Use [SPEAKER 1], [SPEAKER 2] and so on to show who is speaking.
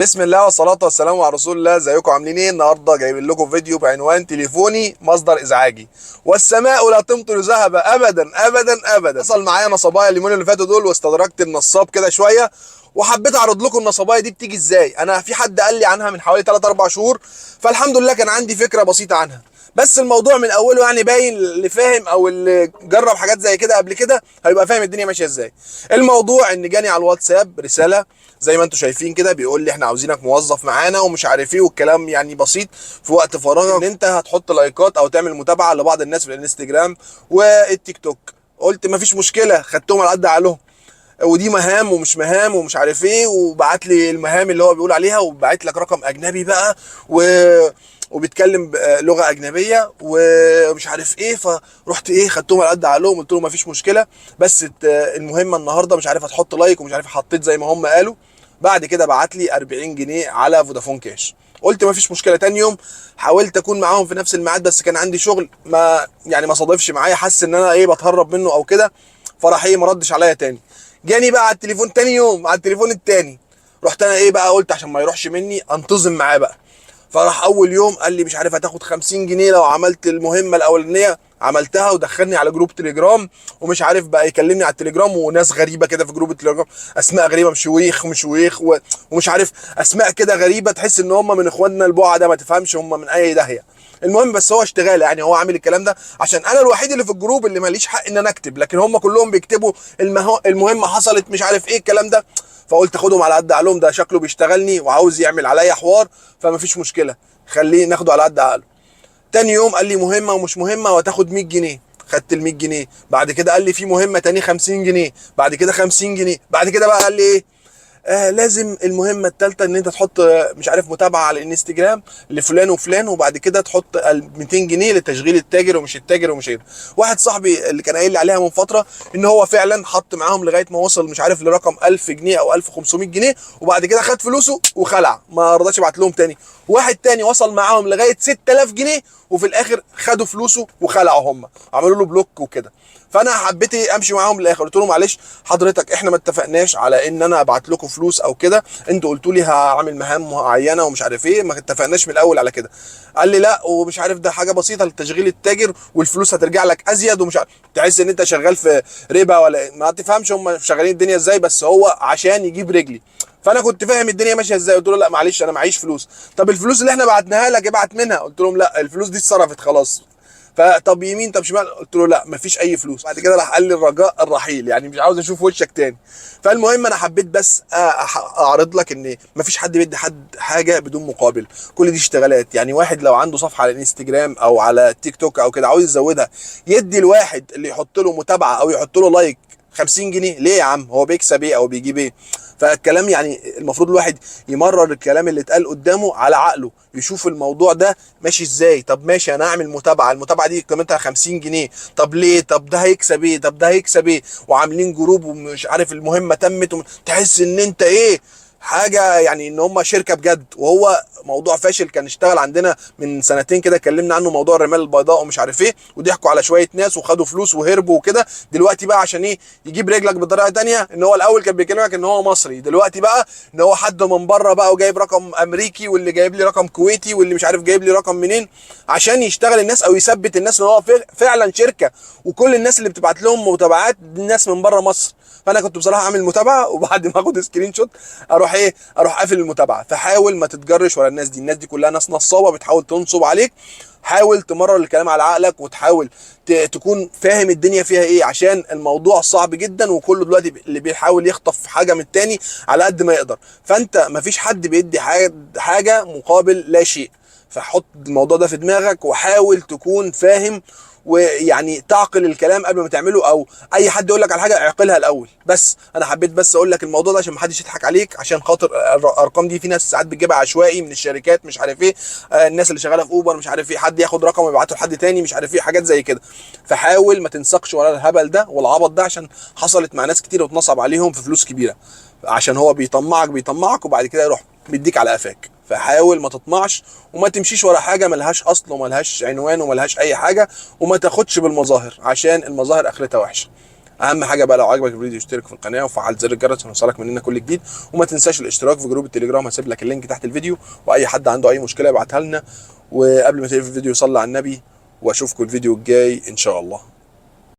[SPEAKER 1] بسم الله والصلاة والسلام على رسول الله. ازيكم عاملين ايه؟ النهارده جايبين لكم فيديو بعنوان تليفوني مصدر ازعاجي والسماء لا تمطر ذهبا ابدا ابدا ابدا. حصل معايا نصبايا اليومين اللي فاتوا دول واستدركت النصاب كده شويه، وحبيت اعرض لكم النصبايا دي بتيجي ازاي. انا في حد قال لي عنها من حوالي 3 4 شهور، فالحمد لله كان عندي فكره بسيطه عنها. بس الموضوع من اوله يعني باين، اللي فاهم او اللي جرب حاجات زي كده قبل كده هيبقى فاهم الدنيا ماشيه ازاي. الموضوع ان جاني على الواتساب رساله زي ما انتم شايفين كده، بيقول لي احنا عاوزينك موظف معانا ومش عارف ايه، والكلام يعني بسيط. في وقت فراغك ان انت هتحط لايكات او تعمل متابعه لبعض الناس في الانستجرام والتيك توك. قلت مفيش مشكله، خدتهم على قد عقلهم. ودي مهام ومش مهام ومش عارف ايه، وبعت لي المهام اللي هو بيقول عليها، وبعت لك رقم اجنبي بقى وبيتكلم لغه اجنبيه ومش عارف ايه. فرحت ايه، خدتهم على قد عقلهم، قلت له مفيش مشكله، بس المهمه النهارده مش عارف هتحط لايك ومش عارف، حطيت زي ما هم قالوا. بعد كده بعت لي 40 جنيه على فودافون كاش. قلت مفيش مشكله. تاني يوم حاولت اكون معاهم في نفس الميعاد، بس كان عندي شغل ما صادفش معايا، حاسس ان انا ايه بتهرب منه او كده. فراح ايه، ما ردش عليا تاني. جاني بقى على التليفون تاني يوم، على التليفون التاني. رحت انا ايه بقى، قلت عشان ما يروحش مني انتظم معاه بقى. فراح اول يوم قال لي مش عارف هتاخد 50 جنيه لو عملت المهمه الاولانيه. عملتها ودخلني على جروب تليجرام، ومش عارف بقى يكلمني على التليجرام، وناس غريبه كده في جروب التليجرام، اسماء غريبه، مشويخ ومش عارف اسماء كده غريبه، تحس ان هم من اخواننا البعده، ما تفهمش هم من اي داهيه. المهم بس هو اشتغال، يعني هو عامل الكلام ده عشان انا الوحيد اللي في الجروب اللي ماليش حق ان انا اكتب، لكن هم كلهم بيكتبوا المهمه حصلت مش عارف ايه الكلام ده. فقلت خدهم على قد عقلهم، ده شكله بيشتغلني وعاوز يعمل عليا حوار، فما فيش مشكله، خليه ناخده على قد عقله. تاني يوم قال لي مهمه ومش مهمه وهتاخد 100 جنيه. خدت ال 100 جنيه. بعد كده قال لي في مهمه تاني 50 جنيه. بعد كده 50 جنيه. بعد كده بقى قال لي ايه، لازم المهمه الثالثه ان انت تحط مش عارف متابعه على الانستجرام لفلان وفلان، وبعد كده تحط ال 200 جنيه لتشغيل التاجر ومش التاجر ومش ايه. واحد صاحبي اللي كان قايل لي عليها من فتره، ان هو فعلا حط معاهم لغايه ما وصل مش عارف لرقم 1000 جنيه او 1500 جنيه، وبعد كده خد فلوسه وخلع، ما رضاش يبعت لهم تاني. واحد تاني وصل معاهم لغايه 6000 جنيه، وفي الاخر خدوا فلوسه وخلعوا هم، عملوا له بلوك وكده. فانا حبيت امشي معاهم للاخر. قلت له معلش حضرتك، احنا ما اتفقناش على ان انا ابعت لكم فلوس او كده، انتوا قلتوا لي هعمل مهام معينه ومش عارف ايه، ما اتفقناش من الاول على كده. قال لي لا ومش عارف، ده حاجه بسيطه لتشغيل التاجر والفلوس هترجع لك ازيد ومش عارف، تحس ان انت شغال في ربا ولا إيه؟ ما تفهمش هم شغالين الدنيا ازاي، بس هو عشان يجيب رجلي. فانا كنت فاهم الدنيا ماشيه ازاي. قلت له لا معلش انا معيش فلوس. طب الفلوس اللي احنا بعتناها لك ابعت منها. قلت لهم لا الفلوس دي اتصرفت خلاص. فطب يمين طب شمال، قلت له لا مفيش اي فلوس. بعد كده راح قال لي الرجاء الرحيل، يعني مش عاوز اشوف وشك تاني. فالمهم انا حبيت بس اعرض لك ان مفيش حد بيدي حد حاجه بدون مقابل. كل دي اشتغالات. يعني واحد لو عنده صفحه على الانستجرام او على تيك توك او كده عاوز يزودها، يدي الواحد اللي يحط له متابعه او يحط له لايك 50 جنيه. ليه يا عم؟ هو بيكسب ايه او بيجيب ايه؟ فالكلام يعني المفروض الواحد يمرر الكلام اللي اتقال قدامه على عقله، يشوف الموضوع ده ماشي ازاي. طب ماشي انا اعمل متابعه، المتابعه دي قيمتها 50 جنيه، طب ليه؟ طب ده هيكسب ايه؟ طب ده هيكسب ايه؟ وعاملين جروب ومش عارف المهمه تمت تحس ان انت ايه، حاجه يعني ان هم شركه بجد. وهو موضوع فاشل. كان اشتغل عندنا من سنتين كده، اتكلمنا عنه، موضوع الرمال البيضاء ومش عارف ايه، وضحكوا على شويه ناس وخدوا فلوس وهربوا وكده. دلوقتي بقى عشان ايه يجيب رجلك بطريقه تانية، ان هو الاول كان بيكلمك ان هو مصري، دلوقتي بقى ان هو حد من بره بقى، وجايب رقم امريكي، واللي جايب لي رقم كويتي، واللي مش عارف جايب لي رقم منين، عشان يشتغل الناس او يثبت الناس ان هو فعلا شركه. وكل الناس اللي بتبعت لهم متابعات دي الناس من بره مصر. فانا كنت بصراحه عامل متابعه، وبعد ما اخد سكرين شوت اروح ايه، اروح قافل المتابعه. فحاول ما تتجرش ورا الناس دي، الناس دي كلها ناس نصابه بتحاول تنصب عليك. حاول تمرر الكلام على عقلك، وتحاول تكون فاهم الدنيا فيها ايه، عشان الموضوع صعب جدا، وكله دلوقتي اللي بيحاول يخطف حاجه من التاني على قد ما يقدر. فانت مفيش حد بيدي حاجه مقابل لا شيء. فحط الموضوع ده في دماغك، وحاول تكون فاهم، ويعني تعقل الكلام قبل ما تعمله، او اي حد يقول لك على حاجه اعقلها الاول. بس انا حبيت بس اقول لك الموضوع ده عشان ما حدش يضحك عليك، عشان خاطر الارقام دي في ناس ساعات بتجيبها عشوائي من الشركات مش عارف ايه، الناس اللي شغاله في اوبر مش عارف ايه، حد ياخد رقم ويبعته لحد تاني مش عارف ايه، حاجات زي كده. فحاول ما تنسقش ورا الهبل ده والعبط ده، عشان حصلت مع ناس كتير واتنصب عليهم في فلوس كبيره، عشان هو بيطمعك وبعد كده يروح بيديك على قفاك. فحاول ما تطمعش، وما تمشيش ورا حاجه ملهاش اصل وملهاش عنوان وملهاش اي حاجه، وما تاخدش بالمظاهر، عشان المظاهر اخرتها وحشه. اهم حاجه بقى لو عجبك الفيديو اشترك في القناه وفعل زر الجرس عشان يوصلك مننا كل جديد، وما تنساش الاشتراك في جروب التليجرام، هسيب لك اللينك تحت الفيديو، واي حد عنده اي مشكله يبعتها لنا. وقبل ما تقفل الفيديو صلي على النبي، واشوفكم الفيديو الجاي ان شاء الله.